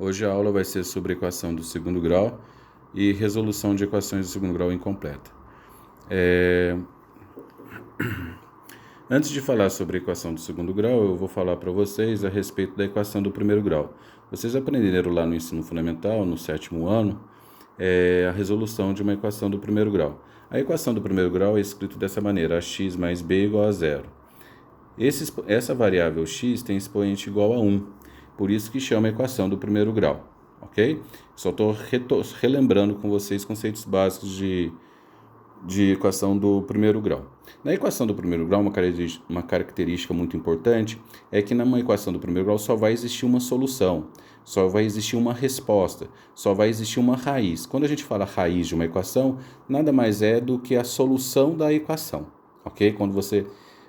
Hoje a aula vai ser sobre equação do segundo grau e resolução de equações do segundo grau incompleta. Antes de falar sobre a equação do segundo grau, eu vou falar para vocês a respeito da equação do primeiro grau. Vocês aprenderam lá no ensino fundamental, no 7º ano, a resolução de uma equação do primeiro grau. A equação do primeiro grau é escrita dessa maneira: ax mais b igual a zero. Essa variável x tem expoente igual a 1, por isso que chama equação do primeiro grau, ok? Só estou relembrando com vocês conceitos básicos de equação do primeiro grau. Na equação do primeiro grau, uma característica muito importante é que numa equação do primeiro grau só vai existir uma solução, só vai existir uma resposta, só vai existir uma raiz. Quando a gente fala raiz de uma equação, nada mais é do que a solução da equação, ok?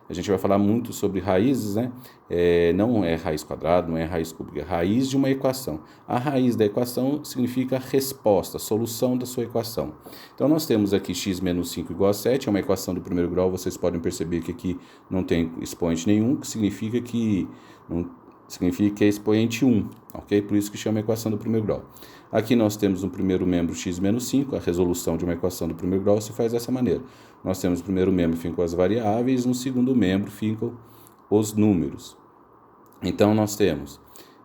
A gente vai falar muito sobre raízes, né? Não é raiz quadrada, não é raiz cúbica, é raiz de uma equação. A raiz da equação significa resposta, solução da sua equação. Então, nós temos aqui x menos 5 igual a 7, é uma equação do primeiro grau, vocês podem perceber que aqui não tem expoente nenhum, que significa que é expoente 1, ok? Por isso que chama equação do primeiro grau. Aqui nós temos no primeiro membro x menos 5, a resolução de uma equação do primeiro grau se faz dessa maneira. Nós temos no primeiro membro ficam as variáveis, no segundo membro ficam os números. Então, nós temos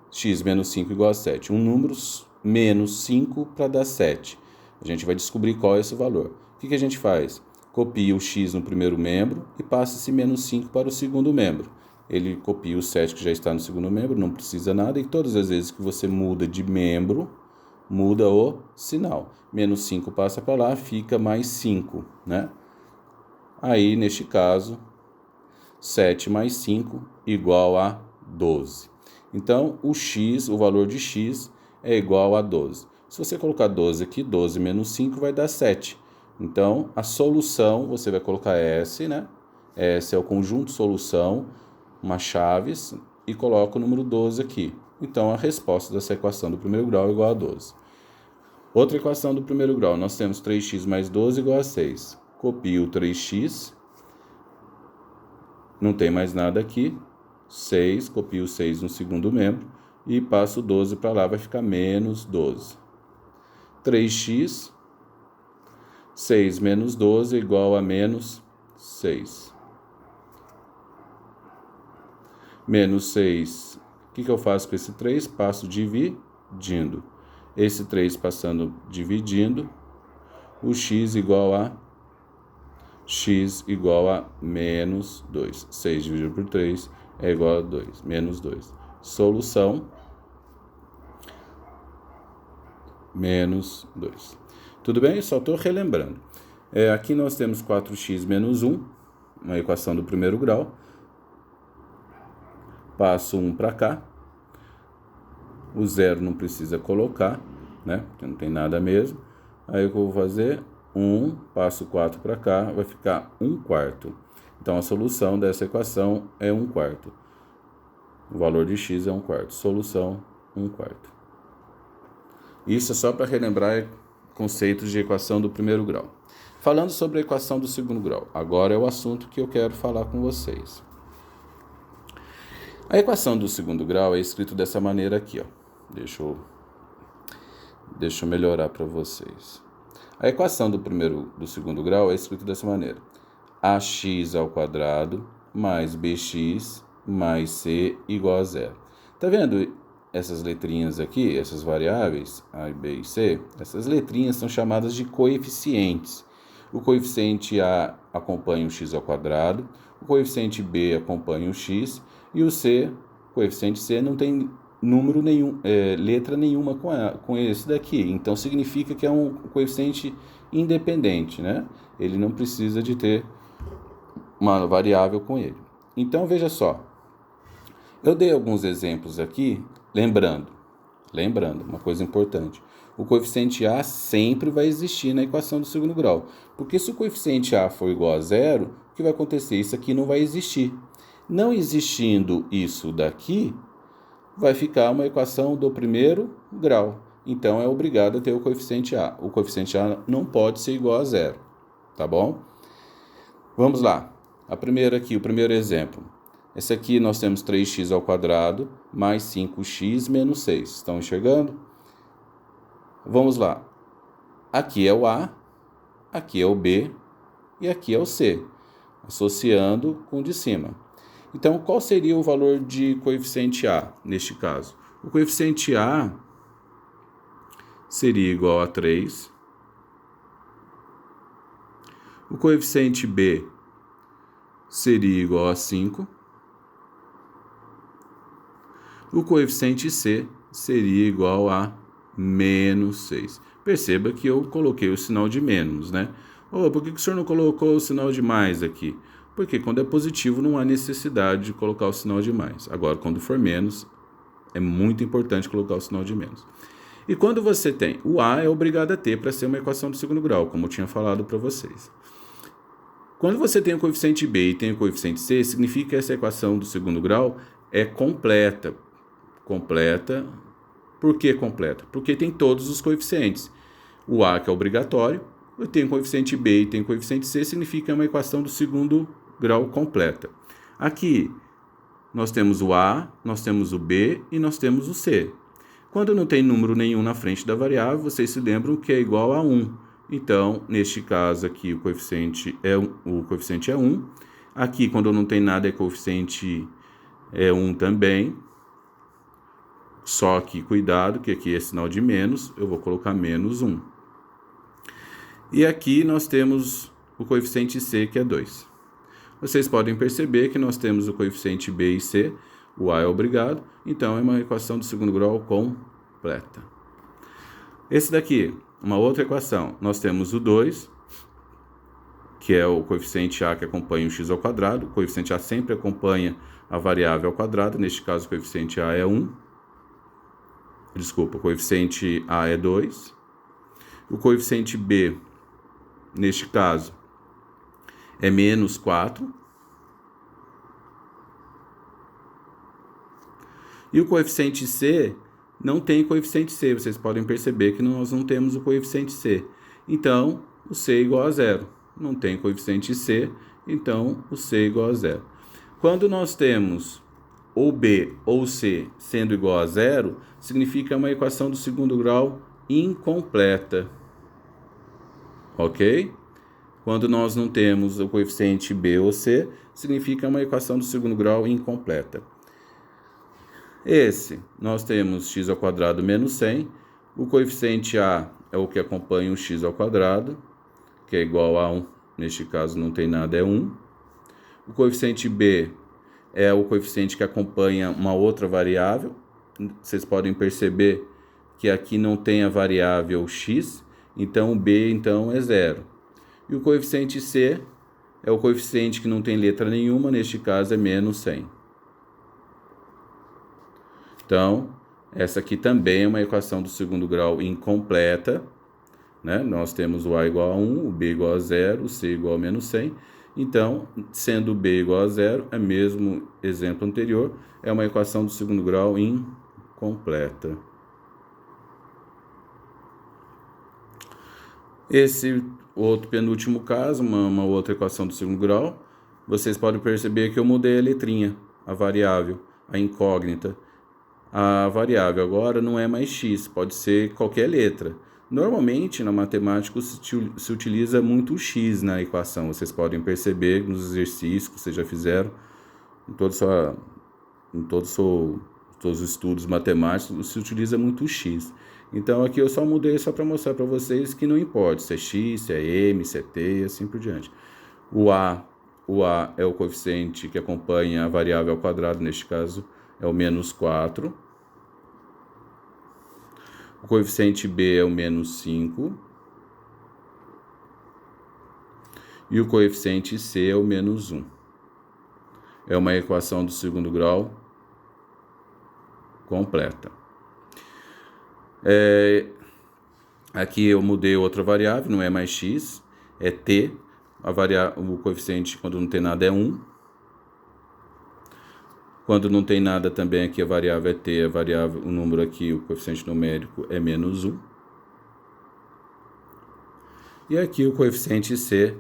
x menos 5 igual a 7, um número menos 5 para dar 7. A gente vai descobrir qual é esse valor. O que a gente faz? Copia o x no primeiro membro e passa esse menos 5 para o segundo membro. Ele copia o 7 que já está no segundo membro, não precisa nada, e todas as vezes que você muda de membro, muda o sinal. Menos 5 passa para lá, fica mais 5, né? Aí, neste caso, 7 mais 5 igual a 12. Então, o valor de x é igual a 12. Se você colocar 12 aqui, 12 menos 5 vai dar 7. Então, a solução, você vai colocar S, né? S é o conjunto solução, uma chaves, e coloca o número 12 aqui. Então, a resposta dessa equação do primeiro grau é igual a 12. Outra equação do primeiro grau, nós temos 3x mais 12 igual a 6. Copio o 3x, não tem mais nada aqui, 6, copio o 6 no segundo membro, e passo o 12 para lá, vai ficar menos 12. 3x, 6 menos 12 igual a menos 6. Menos 6, o que eu faço com esse 3? Passo dividindo. Esse 3 passando dividindo, o x igual a menos 2. 6 dividido por 3 é igual a 2, menos 2. Solução, menos 2. Tudo bem? Só estou relembrando. Aqui nós temos 4x menos 1, uma equação do primeiro grau. Passo 1 para cá. O 0 não precisa colocar, né? Porque não tem nada mesmo. Aí o que eu vou fazer? 1, passo 4 para cá, vai ficar 1/4. Então, a solução dessa equação é 1/4. O valor de x é 1/4. Solução, 1/4. Isso é só para relembrar conceitos de equação do primeiro grau. Falando sobre a equação do segundo grau, agora é o assunto que eu quero falar com vocês. A equação do segundo grau é escrita dessa maneira aqui, ó. Deixa eu melhorar para vocês. A equação do segundo grau é escrita dessa maneira: ax ao quadrado mais bx mais c igual a zero. Tá vendo essas letrinhas aqui, essas variáveis, a, b e c? Essas letrinhas são chamadas de coeficientes. O coeficiente a acompanha o x ao quadrado, o coeficiente b acompanha o x, e o coeficiente c não tem número nenhum, letra nenhuma com esse daqui. Então, significa que é um coeficiente independente, né? Ele não precisa de ter uma variável com ele. Então, veja só. Eu dei alguns exemplos aqui, lembrando, uma coisa importante. O coeficiente a sempre vai existir na equação do segundo grau. Porque se o coeficiente a for igual a zero, o que vai acontecer? Isso aqui não vai existir. Não existindo isso daqui, vai ficar uma equação do primeiro grau. Então, é obrigado a ter o coeficiente a. O coeficiente a não pode ser igual a zero, tá bom? Vamos lá. A primeira aqui, o primeiro exemplo. Essa aqui nós temos 3x ao quadrado mais 5x menos 6. Estão enxergando? Vamos lá. Aqui é o A, aqui é o B e aqui é o C, associando com o de cima. Então, qual seria o valor de coeficiente A neste caso? O coeficiente A seria igual a 3. O coeficiente B seria igual a 5. O coeficiente C seria igual a menos 6. Perceba que eu coloquei o sinal de menos, né? Por que o senhor não colocou o sinal de mais aqui? Porque quando é positivo não há necessidade de colocar o sinal de mais. Agora, quando for menos, é muito importante colocar o sinal de menos. E quando você tem, o A é obrigado a ter para ser uma equação do segundo grau, como eu tinha falado para vocês. Quando você tem o coeficiente B e tem o coeficiente C, significa que essa equação do segundo grau é completa. Completa. Por que completa? Porque tem todos os coeficientes. O A, que é obrigatório, eu tenho o coeficiente B e tenho o coeficiente C, significa uma equação do segundo grau completa. Aqui, nós temos o A, nós temos o B e nós temos o C. Quando não tem número nenhum na frente da variável, vocês se lembram que é igual a 1. Então, neste caso aqui, o coeficiente é 1. Aqui, quando não tem nada, o coeficiente é 1 também. Só que, cuidado, que aqui é sinal de menos, eu vou colocar menos 1. E aqui nós temos o coeficiente C, que é 2. Vocês podem perceber que nós temos o coeficiente B e C, o A é obrigado, então é uma equação do segundo grau completa. Esse daqui, uma outra equação, nós temos o 2, que é o coeficiente A que acompanha o x ao quadrado, o coeficiente A sempre acompanha a variável ao quadrado, neste caso o coeficiente A é 1, o coeficiente A é 2, o coeficiente B, neste caso, é menos 4, e o coeficiente C não tem coeficiente C, vocês podem perceber que nós não temos o coeficiente C. Então, o C é igual a 0. Não tem coeficiente C, então o C é igual a 0. Quando nós temos ou B ou C sendo igual a 0, significa uma equação do segundo grau incompleta. Ok? Quando nós não temos o coeficiente B ou C, significa uma equação do segundo grau incompleta. Esse, nós temos x ao quadrado menos 100. O coeficiente A é o que acompanha o x ao quadrado, que é igual a 1. Neste caso, não tem nada, é 1. O coeficiente B é o coeficiente que acompanha uma outra variável. Vocês podem perceber que aqui não tem a variável x, então o B então é 0. E o coeficiente C é o coeficiente que não tem letra nenhuma, neste caso é menos 100. Então, essa aqui também é uma equação do segundo grau incompleta, né? Nós temos o A igual a 1, o B igual a 0, o C igual a menos 100. Então, sendo o B igual a 0, é mesmo exemplo anterior, é uma equação do segundo grau incompleta. Esse outro penúltimo caso, uma outra equação do segundo grau, vocês podem perceber que eu mudei a letrinha, a variável, a incógnita. A variável agora não é mais x, pode ser qualquer letra. Normalmente, na matemática, se utiliza muito o x na equação. Vocês podem perceber nos exercícios que vocês já fizeram, em todos os estudos matemáticos, se utiliza muito o x. Então, aqui eu só mudei só para mostrar para vocês que não importa se é x, se é m, se é t e assim por diante. O A é o coeficiente que acompanha a variável ao quadrado, neste caso é o menos 4. O coeficiente B é o menos 5. E o coeficiente C é o menos 1. É uma equação do segundo grau completa. Aqui eu mudei outra variável, não é mais x, é t. O coeficiente, quando não tem nada, é 1. Quando não tem nada também aqui a variável é t, o número aqui, o coeficiente numérico é menos 1. E aqui o coeficiente C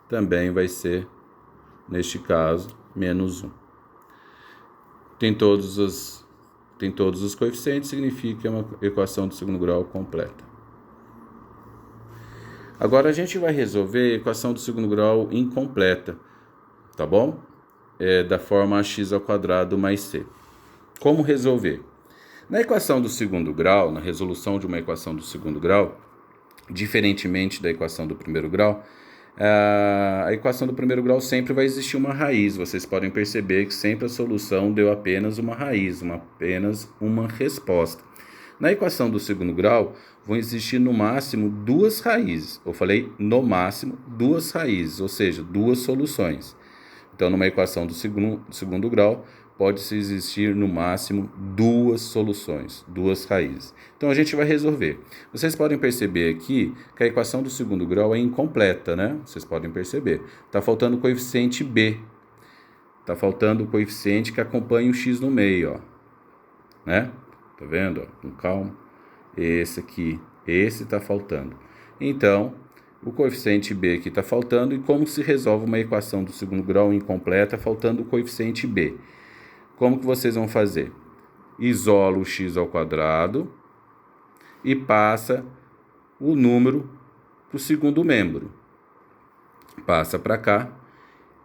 também vai ser, neste caso, menos 1. tem todos os coeficientes, significa que é uma equação do segundo grau completa. Agora a gente vai resolver a equação do segundo grau incompleta, tá bom? Da forma x² mais c. Como resolver? Na equação do segundo grau, na resolução de uma equação do segundo grau, diferentemente da equação do primeiro grau, a equação do primeiro grau sempre vai existir uma raiz. Vocês podem perceber que sempre a solução deu apenas uma raiz, apenas uma resposta. Na equação do segundo grau, vão existir no máximo duas raízes. Eu falei no máximo duas raízes, ou seja, duas soluções. Então, numa equação do segundo grau, pode-se existir no máximo duas soluções, duas raízes. Então, a gente vai resolver. Vocês podem perceber aqui que a equação do segundo grau é incompleta, né? Vocês podem perceber. Está faltando o coeficiente b. Está faltando o coeficiente que acompanha o x no meio, ó. Né? Tá vendo? Ó, com calma. Esse aqui, esse está faltando. Então, o coeficiente b aqui está faltando. E como se resolve uma equação do segundo grau incompleta faltando o coeficiente b? Como que vocês vão fazer? Isola o x² e passa o número para o segundo membro. Passa para cá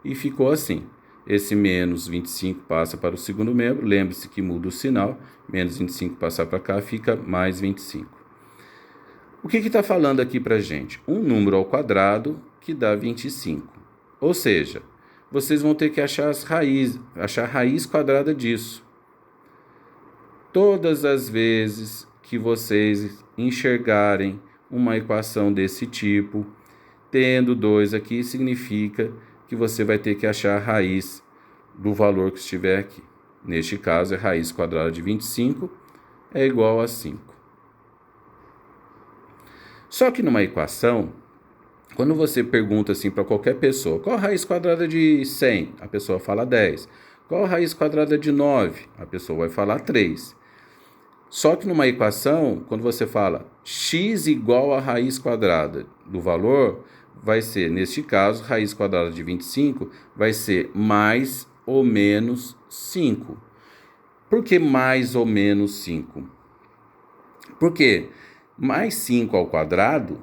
e ficou assim. Esse menos 25 passa para o segundo membro. Lembre-se que muda o sinal. Menos 25 passar para cá, fica mais 25. O que está falando aqui para a gente? Um número ao quadrado que dá 25. Ou seja, vocês vão ter que achar a raiz quadrada disso. Todas as vezes que vocês enxergarem uma equação desse tipo, tendo 2 aqui, significa que você vai ter que achar a raiz do valor que estiver aqui. Neste caso, a raiz quadrada de 25 é igual a 5. Só que numa equação, quando você pergunta assim para qualquer pessoa, qual a raiz quadrada de 100? A pessoa fala 10. Qual a raiz quadrada de 9? A pessoa vai falar 3. Só que numa equação, quando você fala x igual a raiz quadrada do valor, vai ser, neste caso, raiz quadrada de 25 vai ser mais ou menos 5. Por que mais ou menos 5? Porque mais 5 ao quadrado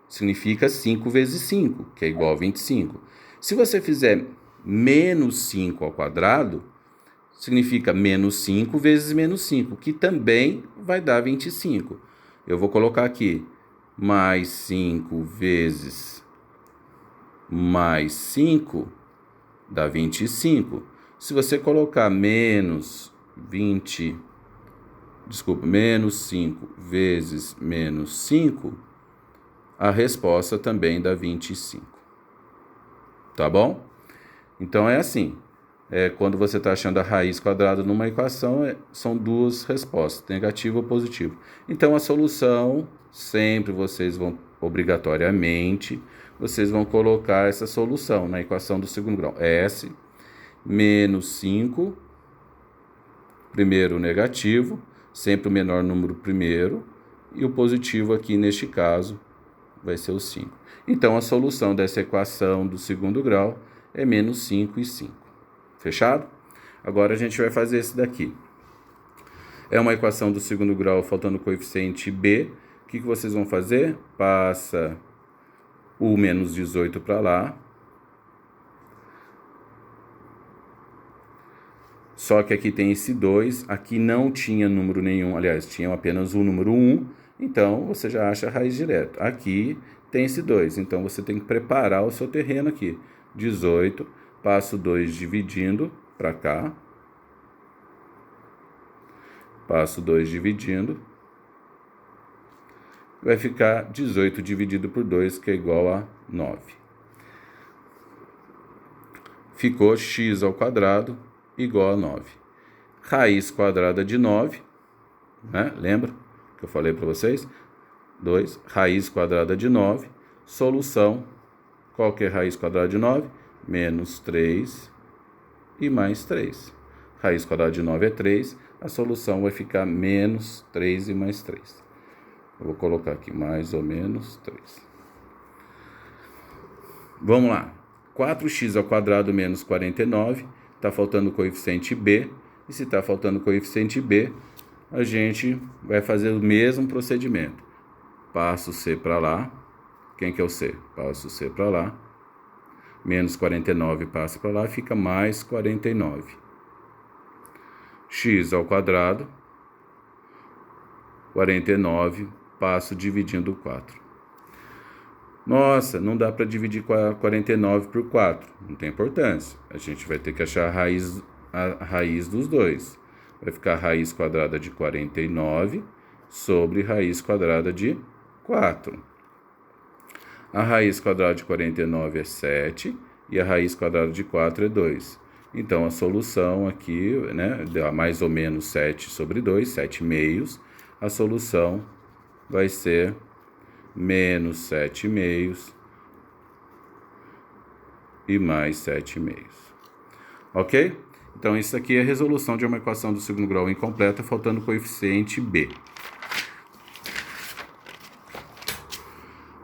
significa 5 vezes 5, que é igual a 25. Se você fizer menos 5 ao quadrado, significa menos 5 vezes menos 5, que também vai dar 25. Eu vou colocar aqui mais 5 vezes mais 5 dá 25. Se você colocar menos 5 vezes menos 5, a resposta também dá 25. Tá bom? Então é assim. Quando você está achando a raiz quadrada numa equação, são duas respostas, negativo ou positivo. Então a solução, sempre vocês vão, obrigatoriamente, vocês vão colocar essa solução na equação do segundo grau. S menos 5, primeiro negativo, sempre o menor número primeiro, e o positivo aqui neste caso vai ser o 5. Então a solução dessa equação do segundo grau é menos 5 e 5. Fechado? Agora a gente vai fazer esse daqui. É uma equação do segundo grau faltando o coeficiente b. O que vocês vão fazer? Passa o menos 18 para lá. Só que aqui tem esse 2. Aqui não tinha número nenhum. Aliás, tinha apenas o número 1. Então, você já acha a raiz direto. Aqui tem esse 2. Então, você tem que preparar o seu terreno aqui. 18. Passo 2 dividindo para cá. Passo 2 dividindo. Vai ficar 18 dividido por 2, que é igual a 9. Ficou x² igual a 9. Raiz quadrada de 9, né? Lembra que eu falei para vocês? 2. Raiz quadrada de 9. Solução. Qual que é a raiz quadrada de 9? Menos 3 e mais 3. Raiz quadrada de 9 é 3. A solução vai ficar menos 3 e mais 3. Eu vou colocar aqui mais ou menos 3. Vamos lá. 4x² menos 49. Está faltando o coeficiente b. E se está faltando o coeficiente b, a gente vai fazer o mesmo procedimento. Passo o c para lá. Quem que é o c? Passo o c para lá. Menos 49 passa para lá, fica mais 49. X ao quadrado. 49, passo dividindo 4. Nossa, não dá para dividir 49 por 4. Não tem importância. A gente vai ter que achar a raiz dos dois. Vai ficar a raiz quadrada de 49 sobre raiz quadrada de 4. A raiz quadrada de 49 é 7 e a raiz quadrada de 4 é 2. Então, a solução aqui, né, dá mais ou menos 7 sobre 2, 7 meios. A solução vai ser menos 7 meios e mais 7 meios. Ok? Então, isso aqui é a resolução de uma equação do segundo grau incompleta, faltando o coeficiente b.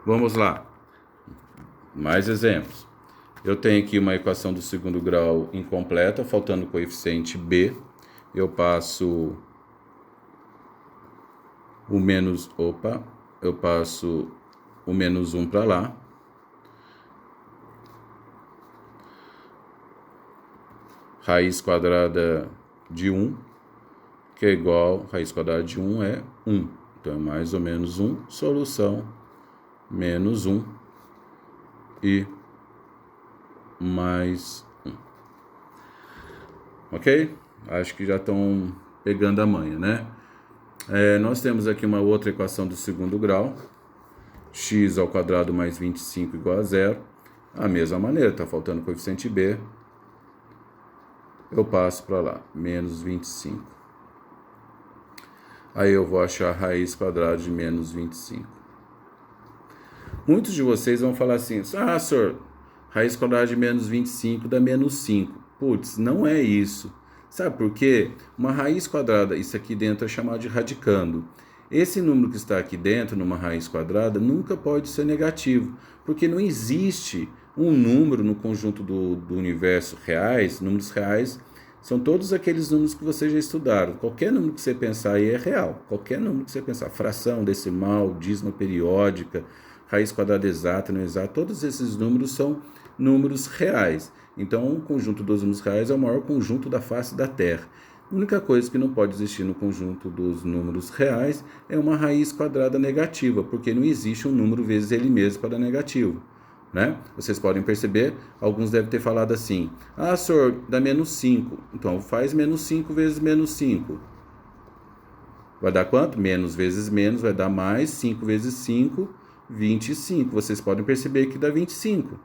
Vamos lá. Mais exemplos. Eu tenho aqui uma equação do segundo grau incompleta, faltando o coeficiente b. Eu passo o menos 1 para lá. Raiz quadrada de 1, que é igual, raiz quadrada de 1 é 1. Então, é mais ou menos 1, solução, menos 1 e mais 1. Ok? Acho que já estão pegando a manha, né? Nós temos aqui uma outra equação do segundo grau. X ao quadrado mais 25 igual a 0. A mesma maneira, está faltando o coeficiente b. Eu passo para lá, menos 25. Aí eu vou achar a raiz quadrada de menos 25. Muitos de vocês vão falar assim, senhor, raiz quadrada de menos 25 dá menos 5. Putz, não é isso. Sabe por quê? Uma raiz quadrada, isso aqui dentro é chamado de radicando. Esse número que está aqui dentro, numa raiz quadrada, nunca pode ser negativo, porque não existe um número no conjunto do universo reais. Números reais são todos aqueles números que vocês já estudaram. Qualquer número que você pensar aí é real. Qualquer número que você pensar, fração, decimal, dízima periódica, raiz quadrada exata, não exata, todos esses números são números reais. Então, o conjunto dos números reais é o maior conjunto da face da Terra. A única coisa que não pode existir no conjunto dos números reais é uma raiz quadrada negativa, porque não existe um número vezes ele mesmo para negativo, né? Vocês podem perceber, alguns devem ter falado assim, senhor, dá menos 5. Então, faz menos 5 vezes menos 5. Vai dar quanto? Menos vezes menos vai dar mais, 5 vezes 5, 25. Vocês podem perceber que dá 25.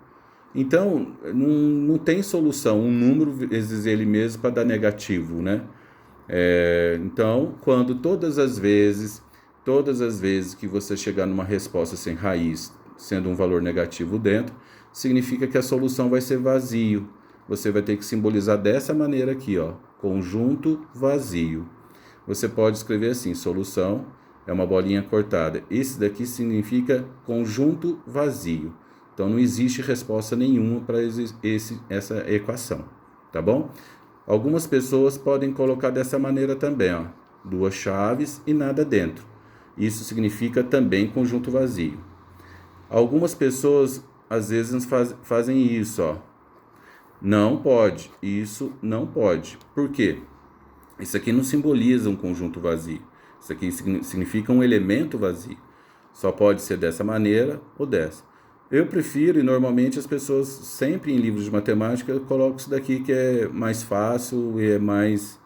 Então, não tem solução, um número vezes ele mesmo para dar negativo, né? Então, quando todas as vezes que você chegar numa resposta sem raiz, sendo um valor negativo dentro, significa que a solução vai ser vazio. Você vai ter que simbolizar dessa maneira aqui, ó, conjunto vazio. Você pode escrever assim, solução é uma bolinha cortada. Esse daqui significa conjunto vazio. Então, não existe resposta nenhuma para essa equação, tá bom? Algumas pessoas podem colocar dessa maneira também, ó, duas chaves e nada dentro. Isso significa também conjunto vazio. Algumas pessoas, às vezes, fazem isso, ó. Não pode, isso não pode. Por quê? Isso aqui não simboliza um conjunto vazio. Isso aqui significa um elemento vazio. Só pode ser dessa maneira ou dessa. Eu prefiro, e normalmente as pessoas sempre em livros de matemática colocam isso daqui que é mais fácil e é mais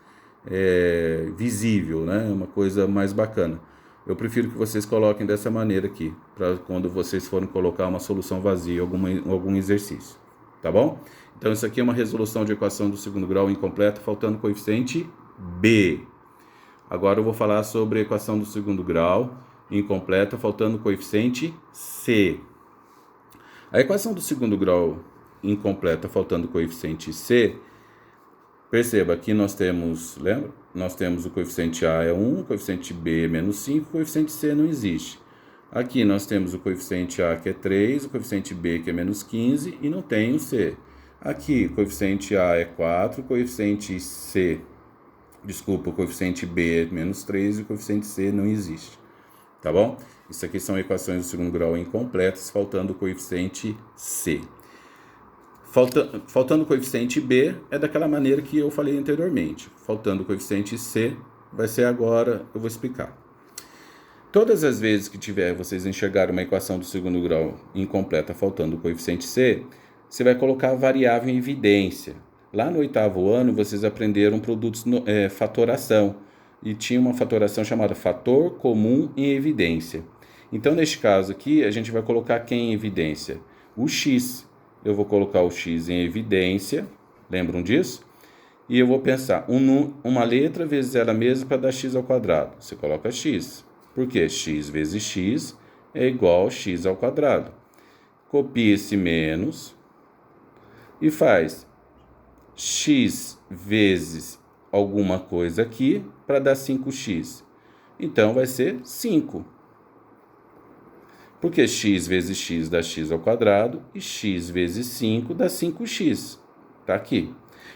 visível, né? É uma coisa mais bacana. Eu prefiro que vocês coloquem dessa maneira aqui, para quando vocês forem colocar uma solução vazia, algum exercício, tá bom? Então isso aqui é uma resolução de equação do segundo grau incompleta, faltando coeficiente b. Agora eu vou falar sobre a equação do segundo grau incompleta, faltando coeficiente c. A equação do segundo grau incompleta, faltando o coeficiente c, perceba, aqui nós temos, lembra? Nós temos o coeficiente a é 1, o coeficiente b é menos 5, o coeficiente c não existe. Aqui nós temos o coeficiente a que é 3, o coeficiente b que é menos 15 e não tem o c. Aqui o coeficiente a é 4, o coeficiente c Desculpa, o coeficiente B é menos 3 e o coeficiente C não existe. Tá bom? Isso aqui são equações do segundo grau incompletas, faltando o coeficiente C. Faltando o coeficiente B é daquela maneira que eu falei anteriormente. Faltando o coeficiente C, vai ser agora, eu vou explicar. Todas as vezes que vocês enxergarem uma equação do segundo grau incompleta faltando o coeficiente C, você vai colocar a variável em evidência. Lá no 8º ano, vocês aprenderam produtos fatoração, e tinha uma fatoração chamada fator comum em evidência. Então, neste caso aqui, a gente vai colocar quem em evidência? O x. Eu vou colocar o x em evidência, lembram disso? E eu vou pensar, uma letra vezes ela mesma para dar x ao quadrado. Você coloca x. Por quê? X vezes x é igual a x ao quadrado. Copia esse menos e faz x vezes alguma coisa aqui para dar 5x. Então, vai ser 5. Porque x vezes x dá x ao quadrado e x vezes 5 dá 5x. Está aqui.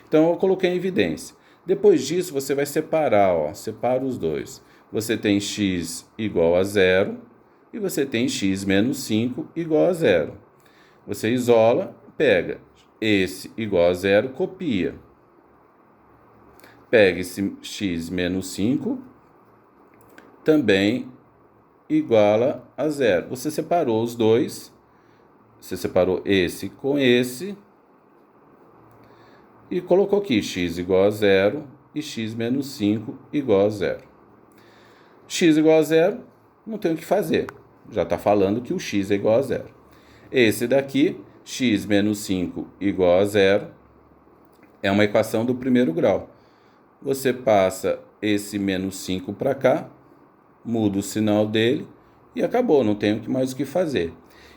Então, eu coloquei em evidência. Depois disso, você vai separar, ó, separa os dois. Você tem x igual a 0 e você tem x menos 5 igual a 0. Você isola, pega esse igual a 0, copia. Pega esse x menos 5, também iguala a 0. Você separou os dois, você separou esse com esse, e colocou aqui x igual a 0 e x menos 5 igual a 0. X igual a 0, não tem o que fazer. Já está falando que o x é igual a 0. Esse daqui, x menos 5 igual a 0, é uma equação do primeiro grau. Você passa esse menos 5 para cá, muda o sinal dele e acabou, não tem mais o que fazer.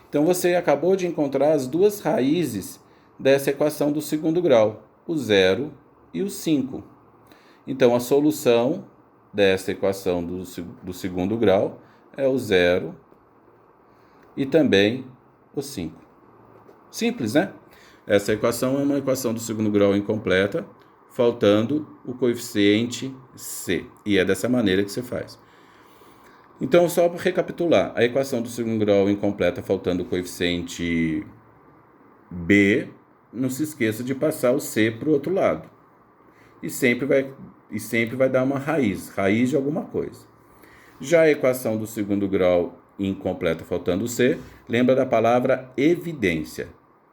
Então, você acabou de encontrar as duas raízes dessa equação do segundo grau, o 0 e o 5. Então, a solução dessa equação do segundo grau é o 0 e também o 5. Simples, né? Essa equação é uma equação do segundo grau incompleta, faltando o coeficiente C. E é dessa maneira que você faz. Então, só para recapitular, a equação do segundo grau incompleta faltando o coeficiente B, não se esqueça de passar o C para o outro lado. E sempre vai dar uma raiz de alguma coisa. Já a equação do segundo grau incompleta faltando o C, lembra da palavra evidência,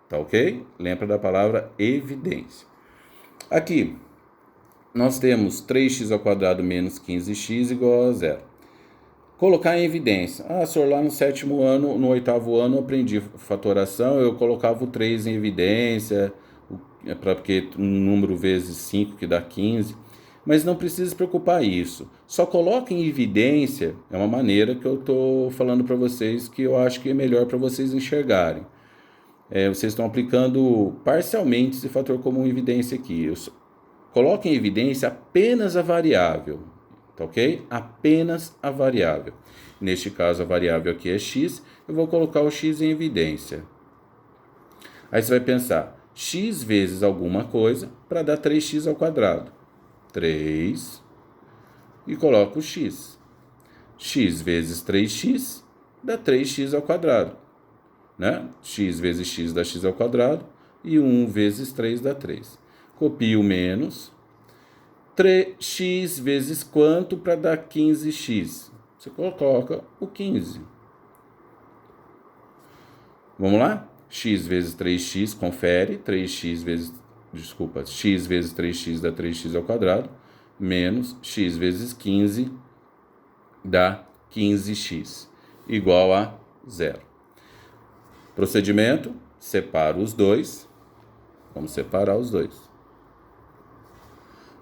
tá ok? Lembra da palavra evidência. Aqui, nós temos 3x ao quadrado menos 15x igual a 0. Colocar em evidência. Senhor, lá no 7º ano, no 8º ano, eu aprendi fatoração, eu colocava o 3 em evidência, porque um número vezes 5 que dá 15. Mas não precisa se preocupar isso. Só coloque em evidência, é uma maneira que eu estou falando para vocês que eu acho que é melhor para vocês enxergarem. Vocês estão aplicando parcialmente esse fator comum em evidência aqui. Coloque em evidência apenas a variável, tá ok? Apenas a variável. Neste caso, a variável aqui é x, eu vou colocar o x em evidência. Aí você vai pensar, x vezes alguma coisa para dar 3x ao quadrado. 3, e coloco o x. X vezes 3x dá 3x ao quadrado. Né? X vezes x dá x ao quadrado, e 1 vezes 3 dá 3. Copio o menos. 3x vezes quanto para dar 15x? Você coloca o 15. Vamos lá? X vezes 3x, confere. x vezes 3x dá 3x ao quadrado, menos x vezes 15 dá 15x, igual a 0. Procedimento, separa os dois. Vamos separar os dois.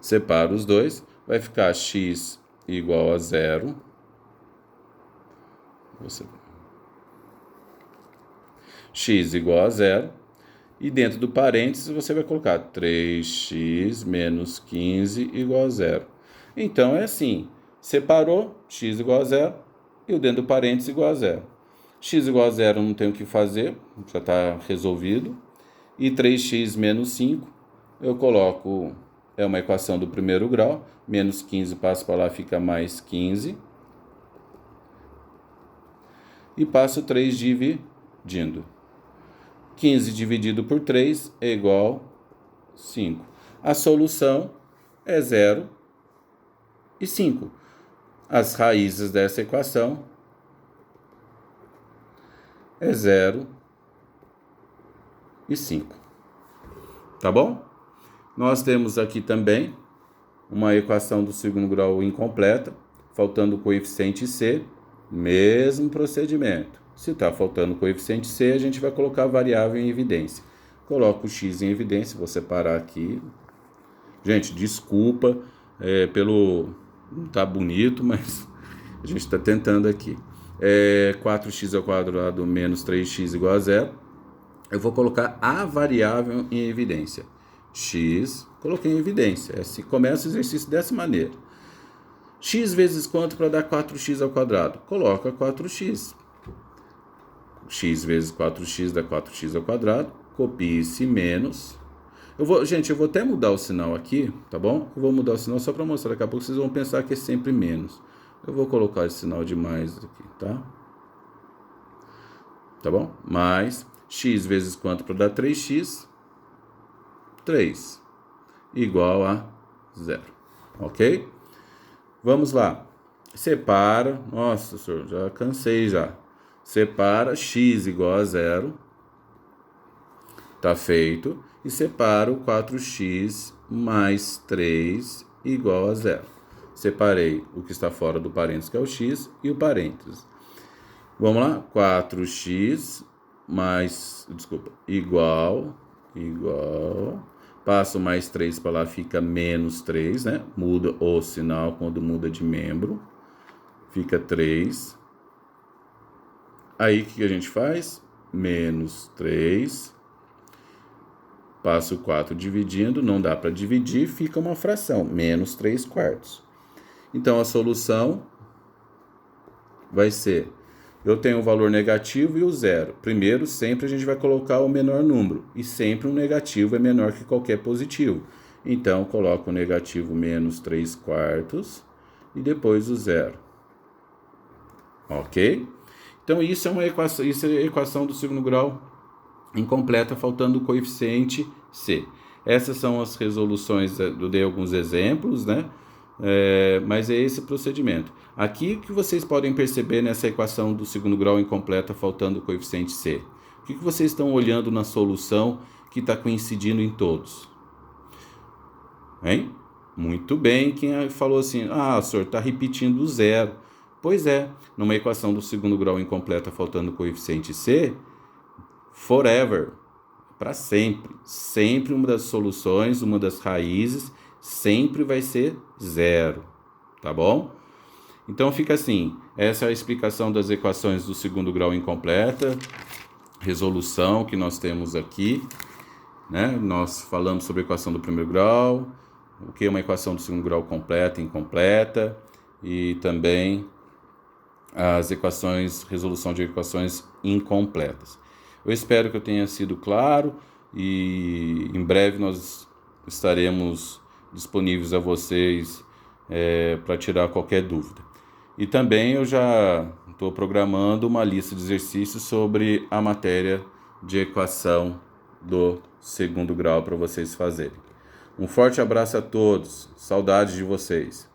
Separa os dois, vai ficar x igual a 0. X igual a 0. E dentro do parênteses você vai colocar 3x menos 15 igual a 0. Então é assim, separou, x igual a 0, e o dentro do parênteses igual a 0. X igual a 0 não tem o que fazer, já está resolvido. E 3x menos 5, eu coloco é uma equação do primeiro grau. Menos 15 passa para lá, fica mais 15. E passo 3 dividindo. 15 dividido por 3 é igual a 5. A solução é 0 e 5. As raízes dessa equação é 0 e 5. Tá bom? Nós temos aqui também uma equação do segundo grau incompleta, faltando o coeficiente C, mesmo procedimento. Se está faltando o coeficiente C, a gente vai colocar a variável em evidência. Coloco o x em evidência, vou separar aqui. Gente, desculpa pelo... Não tá bonito, mas a gente está tentando aqui. 4x² menos 3x igual a 0. Eu vou colocar a variável em evidência. X, coloquei em evidência. Começa o exercício dessa maneira. X vezes quanto para dar 4x²? Coloca 4x. X vezes 4x dá 4x². Copie-se menos. Gente, eu vou até mudar o sinal aqui, tá bom? Eu vou mudar o sinal só para mostrar. Daqui a pouco vocês vão pensar que é sempre menos. Eu vou colocar esse sinal de mais aqui, tá? Tá bom? Mais x vezes quanto para dar 3x? 3. Igual a 0. Ok? Vamos lá. Separa. Nossa, senhor, já cansei já. Separa x igual a 0. Tá feito. E separo 4x mais 3 igual a 0. Separei o que está fora do parênteses, que é o x, e o parênteses. Vamos lá? 4x mais... Desculpa. Igual. Passo mais 3 para lá, fica menos 3, né? Muda o sinal quando muda de membro. Fica 3. Aí, o que a gente faz? Menos 3. Passo 4 dividindo, não dá para dividir, fica uma fração, menos 3/4. Então, a solução vai ser, eu tenho o valor negativo e o zero. Primeiro, sempre a gente vai colocar o menor número, e sempre um negativo é menor que qualquer positivo. Então, coloco o negativo menos 3/4 e depois o zero. Ok? Então, isso é a equação do segundo grau incompleta, faltando o coeficiente C. Essas são as resoluções, eu dei alguns exemplos, né? Mas é esse procedimento. Aqui que vocês podem perceber nessa equação do segundo grau incompleta, faltando o coeficiente C. O que vocês estão olhando na solução que está coincidindo em todos? Hein? Muito bem, quem falou assim, o senhor está repetindo o zero. Pois é, numa equação do segundo grau incompleta, faltando o coeficiente C, forever, para sempre. Sempre uma das soluções, uma das raízes, sempre vai ser zero, tá bom? Então fica assim, essa é a explicação das equações do segundo grau incompleta, resolução que nós temos aqui, né? Nós falamos sobre a equação do primeiro grau, o que é uma equação do segundo grau completa e incompleta, e também as equações, resolução de equações incompletas. Eu espero que eu tenha sido claro e em breve nós estaremos disponíveis a vocês para tirar qualquer dúvida. E também eu já estou programando uma lista de exercícios sobre a matéria de equação do segundo grau para vocês fazerem. Um forte abraço a todos, saudades de vocês.